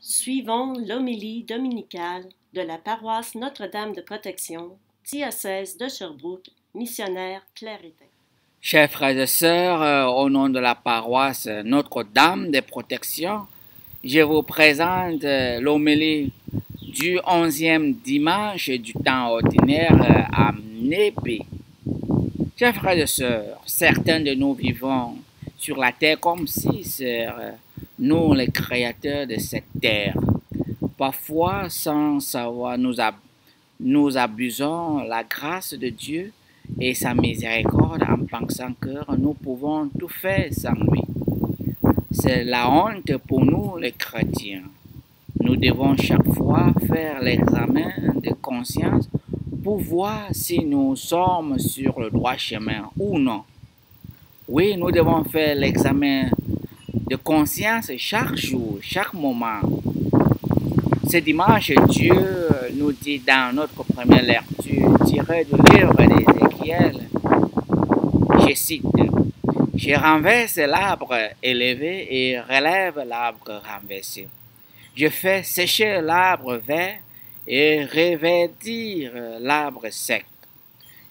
Suivons l'homélie dominicale de la paroisse Notre-Dame de Protection, diocèse de Sherbrooke, missionnaire Clairetin. Chers frères et sœurs, au nom de la paroisse Notre-Dame de Protection, je vous présente l'homélie du 11e dimanche du temps ordinaire à Népé. Chers frères et sœurs, certains de nous vivons sur la terre comme si nous les créateurs de cette terre. Parfois, sans savoir, nous abusons la grâce de Dieu et sa miséricorde en pensant que nous pouvons tout faire sans lui. C'est la honte pour nous les chrétiens. Nous devons chaque fois faire l'examen de conscience pour voir si nous sommes sur le droit chemin ou non. Oui, nous devons faire l'examen de conscience chaque jour, chaque moment. Ce dimanche, Dieu nous dit dans notre première lecture, tirée du livre d'Ézéchiel, je cite, « Je renverse l'arbre élevé et relève l'arbre renversé. Je fais sécher l'arbre vert et reverdir l'arbre sec.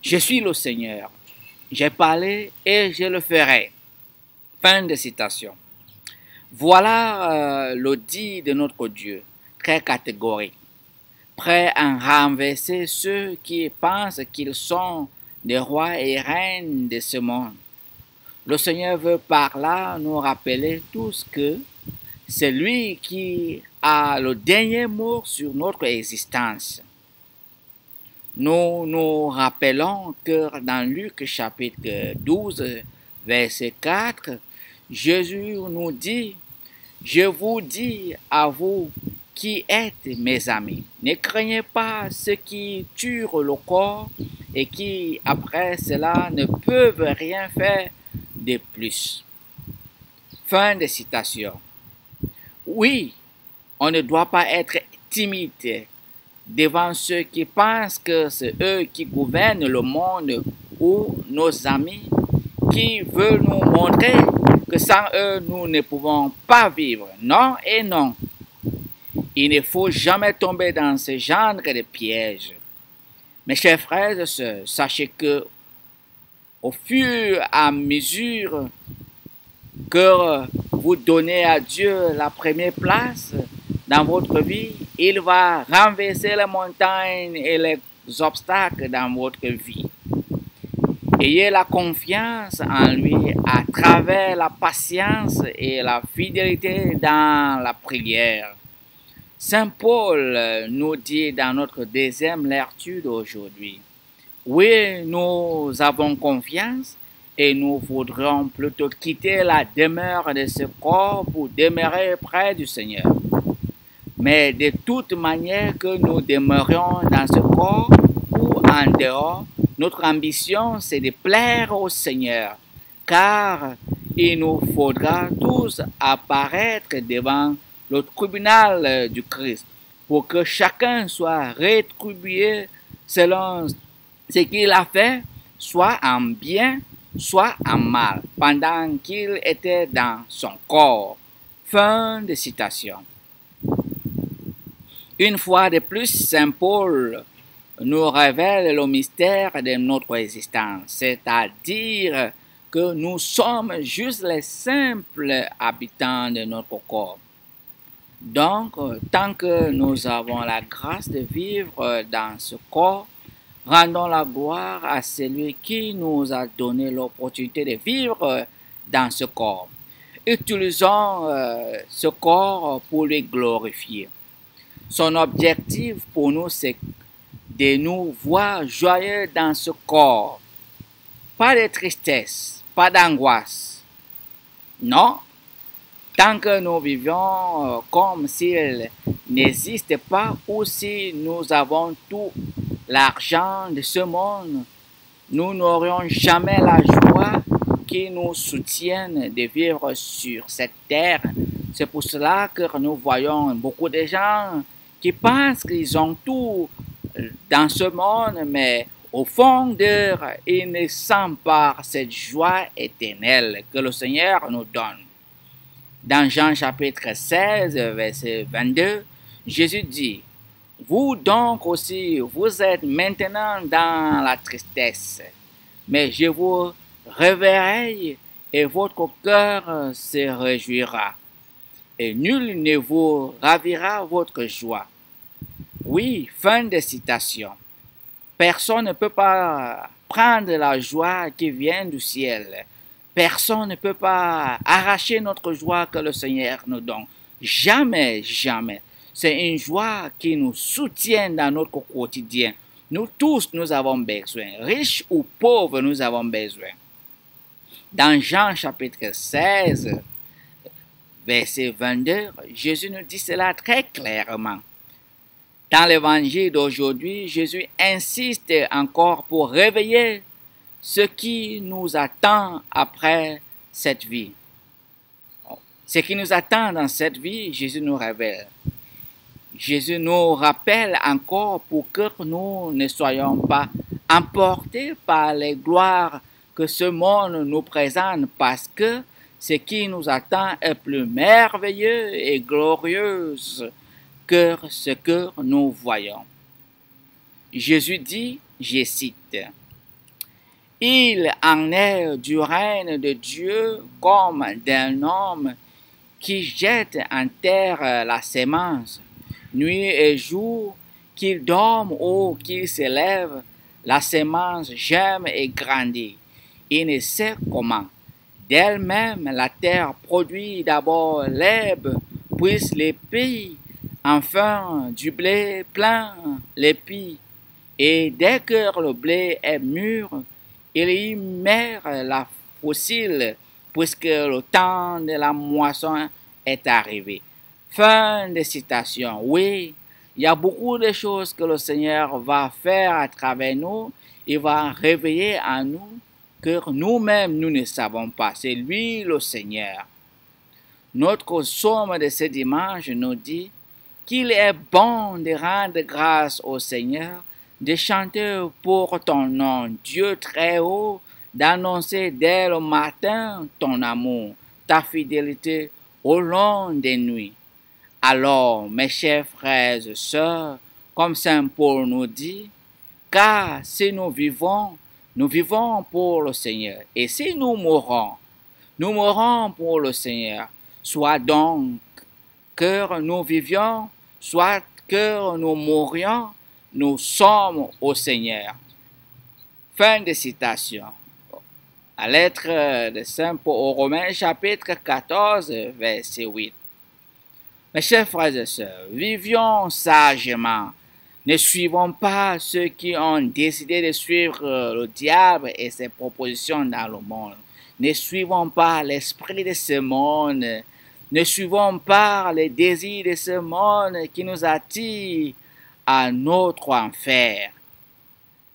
Je suis le Seigneur. J'ai parlé et je le ferai. » Fin de citation. Voilà le dit de notre Dieu, très catégorique, prêt à renverser ceux qui pensent qu'ils sont des rois et reines de ce monde. Le Seigneur veut par là nous rappeler tous que c'est lui qui a le dernier mot sur notre existence. Nous nous rappelons que dans Luc chapitre 12, verset 4, Jésus nous dit, « Je vous dis à vous qui êtes mes amis, ne craignez pas ceux qui tuent le corps et qui, après cela, ne peuvent rien faire de plus. » Fin de citation. Oui, on ne doit pas être timide devant ceux qui pensent que c'est eux qui gouvernent le monde ou nos amis qui veulent nous montrer que sans eux nous ne pouvons pas vivre. Non et non. Il ne faut jamais tomber dans ce genre de piège. Mes chers frères et sœurs, sachez que au fur et à mesure que vous donnez à Dieu la première place dans votre vie, il va renverser les montagnes et les obstacles dans votre vie. Ayez la confiance en lui à travers la patience et la fidélité dans la prière. Saint Paul nous dit dans notre deuxième lecture d'aujourd'hui, « Oui, nous avons confiance et nous voudrions plutôt quitter la demeure de ce corps pour demeurer près du Seigneur. Mais de toute manière que nous demeurions dans ce corps ou en dehors, notre ambition c'est de plaire au Seigneur, car il nous faudra tous apparaître devant le tribunal du Christ pour que chacun soit rétribué selon ce qu'il a fait, soit en bien, soit en mal, pendant qu'il était dans son corps. Fin de citation. Une fois de plus, Saint Paul nous révèle le mystère de notre existence, c'est-à-dire que nous sommes juste les simples habitants de notre corps. Donc, tant que nous avons la grâce de vivre dans ce corps, rendons la gloire à celui qui nous a donné l'opportunité de vivre dans ce corps. Utilisons ce corps pour le glorifier. Son objectif pour nous, c'est de nous voir joyeux dans ce corps. Pas de tristesse, pas d'angoisse. Non, tant que nous vivons comme s'il n'existait pas ou si nous avons tout l'argent de ce monde, nous n'aurions jamais la joie qui nous soutienne de vivre sur cette terre. C'est pour cela que nous voyons beaucoup de gens qui pensent qu'ils ont tout dans ce monde, mais au fond d'eux, ils ne sentent pas cette joie éternelle que le Seigneur nous donne. Dans Jean chapitre 16, verset 22, Jésus dit, « Vous donc aussi, vous êtes maintenant dans la tristesse, mais je vous réveillerai et votre cœur se réjouira, et nul ne vous ravira votre joie. » Oui, fin de citation. Personne ne peut pas prendre la joie qui vient du ciel. Personne ne peut pas arracher notre joie que le Seigneur nous donne. Jamais, jamais. C'est une joie qui nous soutient dans notre quotidien. Nous tous, nous avons besoin. Riches ou pauvres, nous avons besoin. Dans Jean chapitre 16, verset 22, Jésus nous dit cela très clairement. Dans l'évangile d'aujourd'hui, Jésus insiste encore pour réveiller ce qui nous attend après cette vie. Ce qui nous attend dans cette vie, Jésus nous révèle. Jésus nous rappelle encore pour que nous ne soyons pas emportés par les gloires que ce monde nous présente, parce que ce qui nous attend est plus merveilleux et glorieux que ce que nous voyons. Jésus dit, je cite, « Il en est du règne de Dieu comme d'un homme qui jette en terre la semence. Nuit et jour, qu'il dorme ou qu'il se lève, la semence germe et grandit. Il ne sait comment. D'elle-même, la terre produit d'abord l'herbe, puis l'épis, enfin du blé plein l'épi. Et dès que le blé est mûr, il y met la fossile, puisque le temps de la moisson est arrivé. » Fin de citation. Oui, il y a beaucoup de choses que le Seigneur va faire à travers nous. Il va réveiller en nous que nous-mêmes, nous ne savons pas. C'est lui le Seigneur. Notre psaume de ce dimanche nous dit qu'il est bon de rendre grâce au Seigneur, de chanter pour ton nom, Dieu très haut, d'annoncer dès le matin ton amour, ta fidélité au long des nuits. Alors, mes chers frères et sœurs, comme Saint Paul nous dit, car si nous vivons pour le Seigneur. Et si nous mourons pour le Seigneur. Soit donc que nous vivions, soit que nous mourions, nous sommes au Seigneur. Fin de citation. La lettre de Saint Paul aux Romains, chapitre 14, verset 8. Mes chers frères et sœurs, vivions sagement. Ne suivons pas ceux qui ont décidé de suivre le diable et ses propositions dans le monde. Ne suivons pas l'esprit de ce monde. Ne suivons pas les désirs de ce monde qui nous attirent à notre enfer.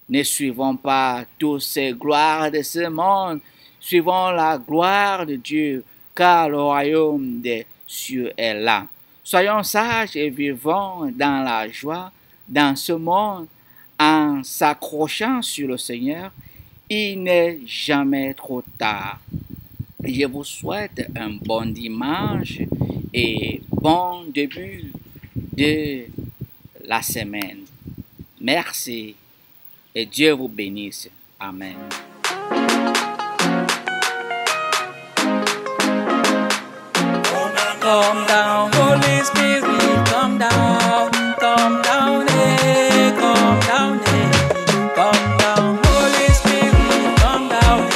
Ne suivons pas toutes ces gloires de ce monde. Suivons la gloire de Dieu, car le royaume des cieux est là. Soyons sages et vivons dans la joie, dans ce monde, en s'accrochant sur le Seigneur. Il n'est jamais trop tard. Je vous souhaite un bon dimanche et bon début de la semaine. Merci et Dieu vous bénisse. Amen. Come down, Holy Spirit, come down, hey, come down, hey, come down, Holy Spirit, come down,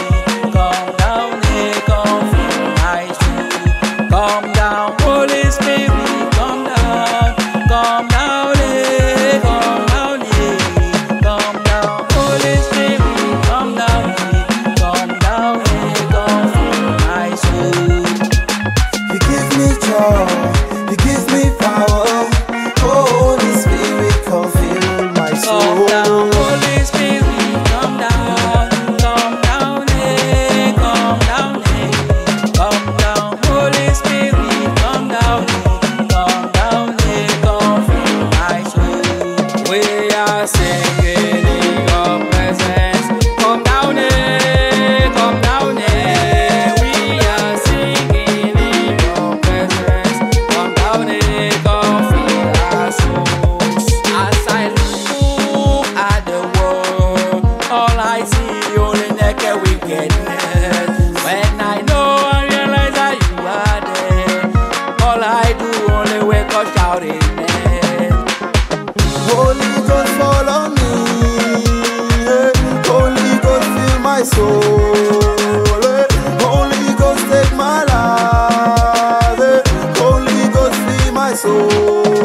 hey, come fill my soul. Come down, Holy Spirit, come down, hey, come down, Holy Spirit, come down, hey, come fill my soul. You give me joy, you give me fire.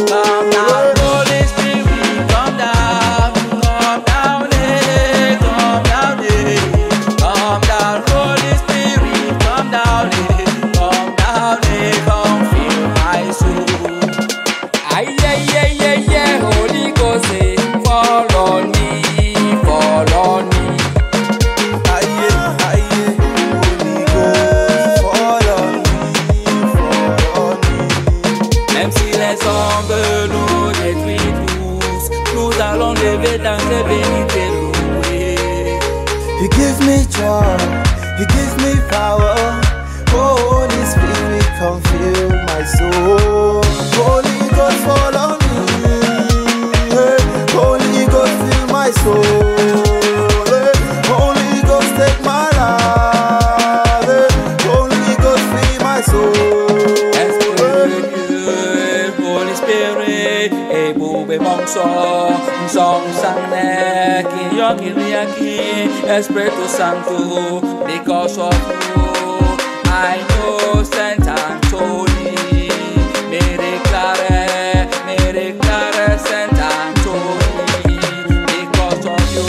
Come down, Holy Spirit, come down, eh, come down, eh. Come down, Holy Spirit, come down, eh, come fill my soul. Aye, aye, aye, aye, aye, Holy Ghost, fall on me, fall on me. Aye, aye, Holy Ghost, fall on me. Même si les ombres nous détruisent tous, nous allons lever dans tes bénis et louer. You give me joy, you give me power. Holy Spirit, come fill my soul. Holy Ghost, fall on me. Hey, Holy Ghost, fill my soul. Hey, Holy Ghost, take my life. Hey, Holy Ghost, fill my soul. Esprit de Dieu, Holy Spirit, et boube mon son sang qui yaki, Espiritu Santo, because of you, I know Saint Anthony, me declare Saint Anthony, because of you,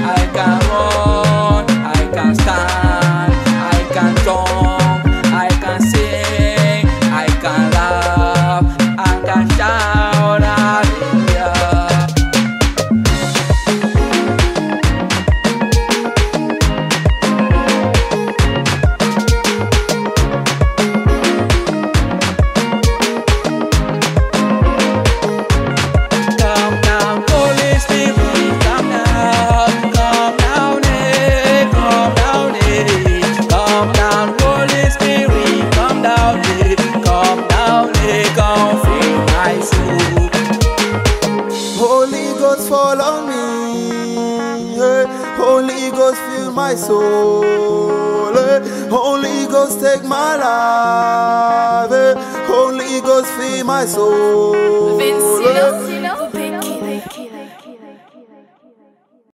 I can run, I can stand, I can jump, I can sing, I can laugh, I can shout, hallelujah. Come down, Holy Spirit, come down, eh, come down, eh. Come down, Holy Spirit, come down, eh, come fill my soul. Holy Ghost, fall on me. Hey, Holy Ghost, fill my soul. Hey, Holy Ghost, take my life. Hey, Holy Ghost, fill my soul. Vinci, Hey,